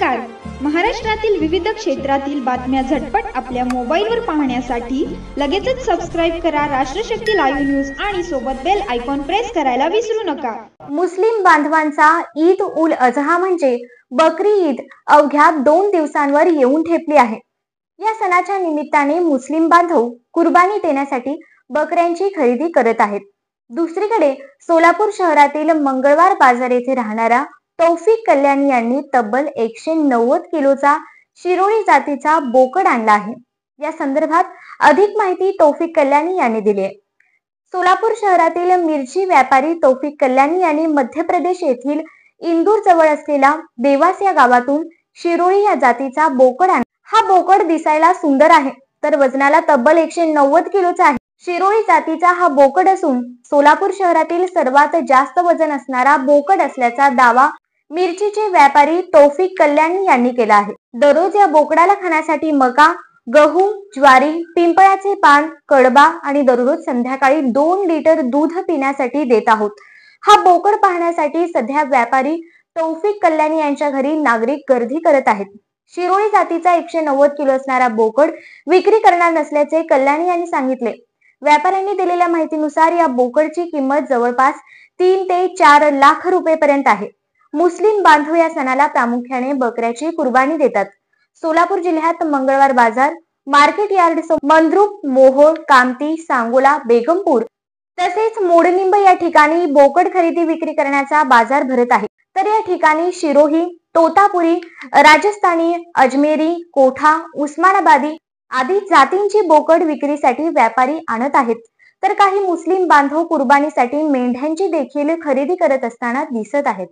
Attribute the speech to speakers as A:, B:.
A: नमस्कार. महाराष्ट्रातील विविध क्षेत्रातील बातम्या झटपट आपल्या मोबाईलवर पाहण्यासाठी लगेचच सबस्क्राइब करा राष्ट्रशक्ती लाईव्ह न्यूज आणि सोबत बेल आयकॉन प्रेस करायला विसरू नका.
B: मुस्लिम बांधवांचा ईद उल अजहा म्हणजे बकरी ईद अवघ्या 2 दिवसांवर येऊन ठेपली आहे. या सणाच्या निमित्ताने मुस्लिम बांधव कुर्बानी देण्यासाठी बकऱ्यांची खरेदी करत आहेत. दुसरीकडे सोलापूर शहरातील मंगळवार बाजार येथे राहणारा तौफिक कल्याणी यांनी तब्बल 190 किलोचा शिरोळी जातीचा बोकड आणला आहे. या संदर्भात अधिक माहिती तौफिक कल्याणी यांनी दिली आहे. सोलापूर शहरातील मिरची व्यापारी तौफिक कल्याणी यांनी मध्य प्रदेश येथील इंदूर जवळ असलेला देवास या गावातून शिरोळी या जातीचा बोकड आणला. हा बोकड दिसायला सुंदर आहे तर वजनाला तब्बल 190 किलोचा आहे. शिरोळी जातीचा हा बोकड असून सोलापूर शहरातील सर्वात जास्त वजन असणारा बोकड असल्याचा दावा मिरचीचे व्यापारी तौफिक कल्याणी यांनी केला आहे. दररोज या बोकडाला खाण्यासाठी मका, गहू, ज्वारी, पिंपळाचे पान, कडबा आणि दररोज संध्याकाळी 2 लिटर दूध पिण्यासाठी देत आहोत. हा बोकड पाहण्यासाठी सध्या व्यापारी तौफिक कल्याणी यांच्या घरी नागरिक गर्दी करत आहेत. शिरोळी जातीचा 190 किलो असणारा बोकड विक्री करणार नसल्याचे कल्याणी यांनी सांगितले. व्यापाऱ्यांनी दिलेल्या माहितीनुसार या बोकडची किंमत जवळपास 3 ते 4 लाख रुपये पर्यंत आहे. मुस्लिम बांधव या सणाला प्रामुख्याने बकऱ्याची कुर्बानी देतात. सोलापूर जिल्ह्यात मंगळवार बाजार, मार्केट यार्ड, मंद्रुप, मोहोळ, कामती, सांगोला, बेगमपूर तसेच मोडनिंब या ठिकाणी बोकड खरेदी विक्री करण्याचा बाजार भरत आहे. तर या ठिकाणी शिरोही, तोतापुरी, राजस्थानी, अजमेरी, कोठा, उस्मानाबादी आदी जातींची बोकड विक्रीसाठी व्यापारी आणत आहेत. तर काही मुस्लिम बांधव कुर्बानीसाठी मेंढ्यांची देखील खरेदी करत असताना दिसत आहेत.